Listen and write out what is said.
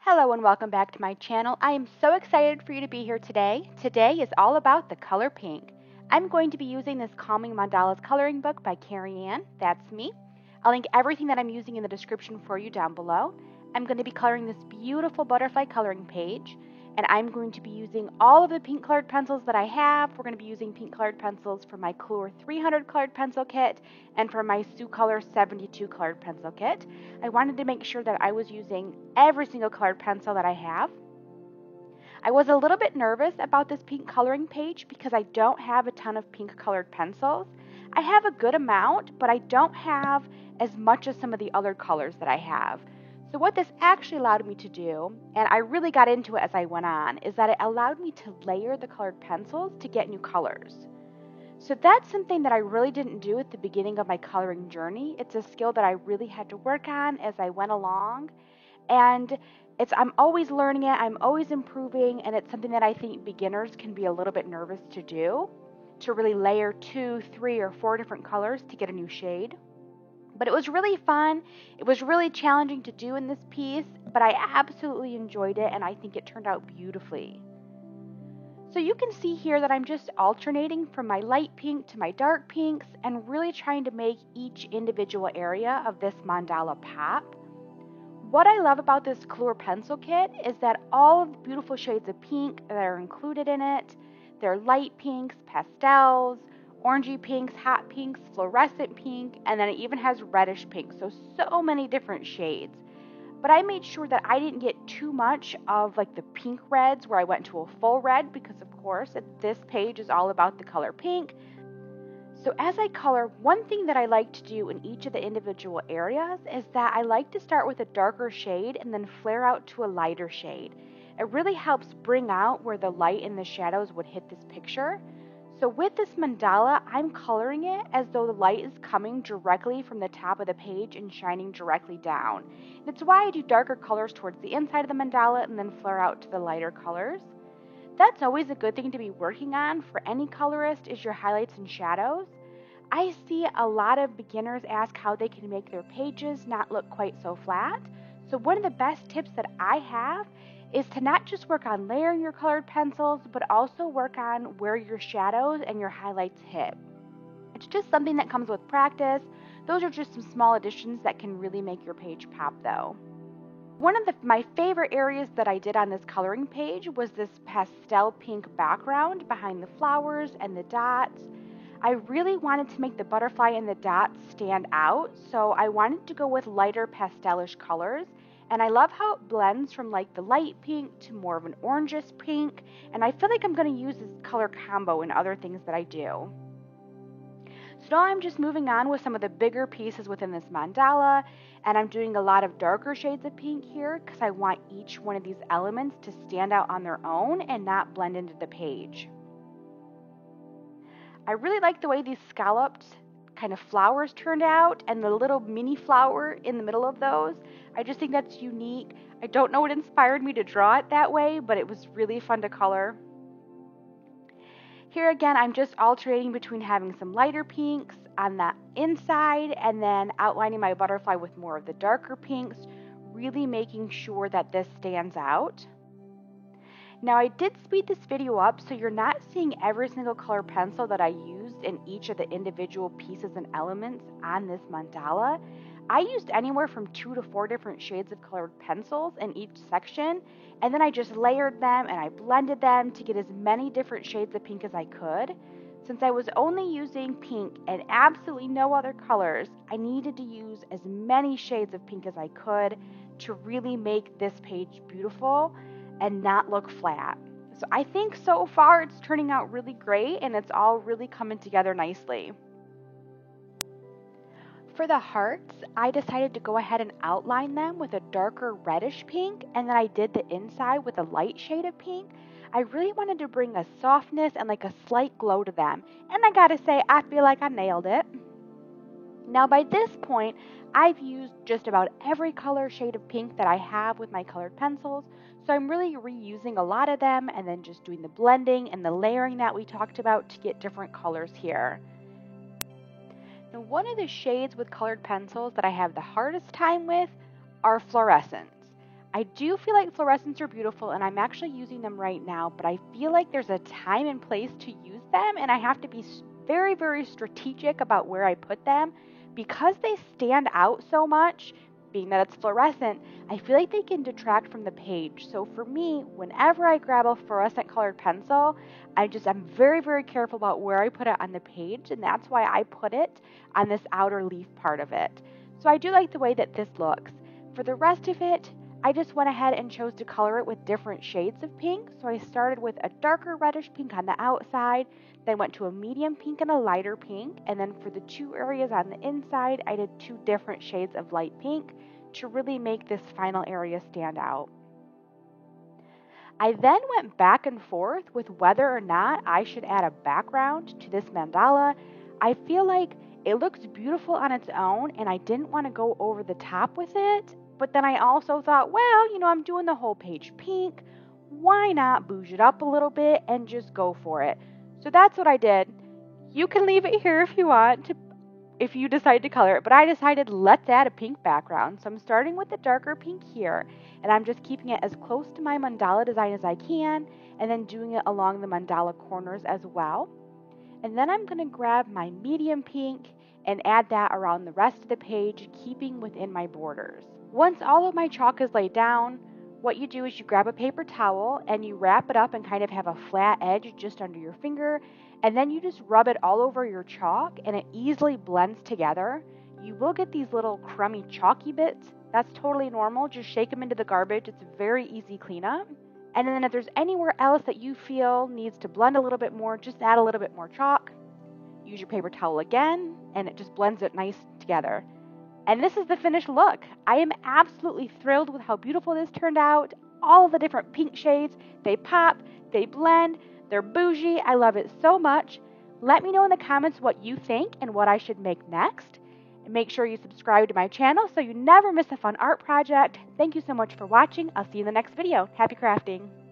Hello and welcome back to my channel. I am so excited for you to be here today. Today is all about the color pink. I'm going to be using this Calming Mandalas coloring book by Carrie Ann. That's me. I'll link everything that I'm using in the description for you down below. I'm going to be coloring this beautiful butterfly coloring page, and I'm going to be using all of the pink colored pencils that I have. We're going to be using pink colored pencils for my Kluwer 300 colored pencil kit and for my Sioux Color 72 colored pencil kit. I wanted to make sure that I was using every single colored pencil that I have. I was a little bit nervous about this pink coloring page because I don't have a ton of pink colored pencils. I have a good amount, but I don't have as much as some of the other colors that I have. So what this actually allowed me to do, and I really got into it as I went on, is that it allowed me to layer the colored pencils to get new colors. So that's something that I really didn't do at the beginning of my coloring journey. It's a skill that I really had to work on as I went along. And I'm always learning it, I'm always improving, and it's something that I think beginners can be a little bit nervous to do, to really layer 2, 3, or 4 different colors to get a new shade. But it was really fun. It was really challenging to do in this piece, but I absolutely enjoyed it, and I think it turned out beautifully. So you can see here that I'm just alternating from my light pink to my dark pinks and really trying to make each individual area of this mandala pop. What I love about this Kluwer pencil kit is that all of the beautiful shades of pink that are included in it, they're light pinks, pastels, orangey pinks, hot pinks, fluorescent pink, and then it even has reddish pink, so many different shades. But I made sure that I didn't get too much of like the pink reds where I went to a full red because of course this page is all about the color pink. So as I color, one thing that I like to do in each of the individual areas is that I like to start with a darker shade and then flare out to a lighter shade. It really helps bring out where the light and the shadows would hit this picture. So with this mandala, I'm coloring it as though the light is coming directly from the top of the page and shining directly down. That's why I do darker colors towards the inside of the mandala and then flare out to the lighter colors. That's always a good thing to be working on for any colorist is your highlights and shadows. I see a lot of beginners ask how they can make their pages not look quite so flat. So one of the best tips that I have is to not just work on layering your colored pencils, but also work on where your shadows and your highlights hit. It's just something that comes with practice. Those are just some small additions that can really make your page pop though. One of my favorite areas that I did on this coloring page was this pastel pink background behind the flowers and the dots. I really wanted to make the butterfly and the dots stand out, so I wanted to go with lighter pastelish colors. And I love how it blends from like the light pink to more of an orangish pink, and I feel like I'm going to use this color combo in other things that I do. So now I'm just moving on with some of the bigger pieces within this mandala, and I'm doing a lot of darker shades of pink here because I want each one of these elements to stand out on their own and not blend into the page. I really like the way these scalloped kind of flowers turned out and the little mini flower in the middle of those. I just think that's unique. I don't know what inspired me to draw it that way, but it was really fun to color. Here again, I'm just alternating between having some lighter pinks on the inside and then outlining my butterfly with more of the darker pinks, really making sure that this stands out. Now I did speed this video up so you're not seeing every single color pencil that I used in each of the individual pieces and elements on this mandala. I used anywhere from 2 to 4 different shades of colored pencils in each section, and then I just layered them and I blended them to get as many different shades of pink as I could. Since I was only using pink and absolutely no other colors, I needed to use as many shades of pink as I could to really make this page beautiful and not look flat. So I think so far it's turning out really great and it's all really coming together nicely. For the hearts, I decided to go ahead and outline them with a darker reddish pink, and then I did the inside with a light shade of pink. I really wanted to bring a softness and like a slight glow to them, and I gotta say, I feel like I nailed it. Now by this point, I've used just about every color shade of pink that I have with my colored pencils, so I'm really reusing a lot of them and then just doing the blending and the layering that we talked about to get different colors here. Now, one of the shades with colored pencils that I have the hardest time with are fluorescents. I do feel like fluorescents are beautiful and I'm actually using them right now, but I feel like there's a time and place to use them and I have to be very, very strategic about where I put them because they stand out so much. Being that it's fluorescent, I feel like they can detract from the page. So for me, whenever I grab a fluorescent colored pencil, I'm very, very careful about where I put it on the page, and that's why I put it on this outer leaf part of it. So I do like the way that this looks. For the rest of it, I just went ahead and chose to color it with different shades of pink. So I started with a darker reddish pink on the outside, then went to a medium pink and a lighter pink, and then for the two areas on the inside, I did two different shades of light pink to really make this final area stand out. I then went back and forth with whether or not I should add a background to this mandala. I feel like it looks beautiful on its own and I didn't want to go over the top with it, but then I also thought, well, I'm doing the whole page pink. Why not bouge it up a little bit and just go for it? So that's what I did. You can leave it here if you want, if you decide to color it, but I decided let's add a pink background. So I'm starting with the darker pink here, and I'm just keeping it as close to my mandala design as I can, and then doing it along the mandala corners as well. And then I'm going to grab my medium pink and add that around the rest of the page, keeping within my borders. Once all of my chalk is laid down, what you do is you grab a paper towel and you wrap it up and kind of have a flat edge just under your finger, and then you just rub it all over your chalk and it easily blends together. You will get these little crummy chalky bits. That's totally normal. Just shake them into the garbage. It's a very easy cleanup. And then if there's anywhere else that you feel needs to blend a little bit more, just add a little bit more chalk. Use your paper towel again, and it just blends it nice together. And this is the finished look. I am absolutely thrilled with how beautiful this turned out. All of the different pink shades, they pop, they blend, they're bougie. I love it so much. Let me know in the comments what you think and what I should make next. And make sure you subscribe to my channel so you never miss a fun art project. Thank you so much for watching. I'll see you in the next video. Happy crafting!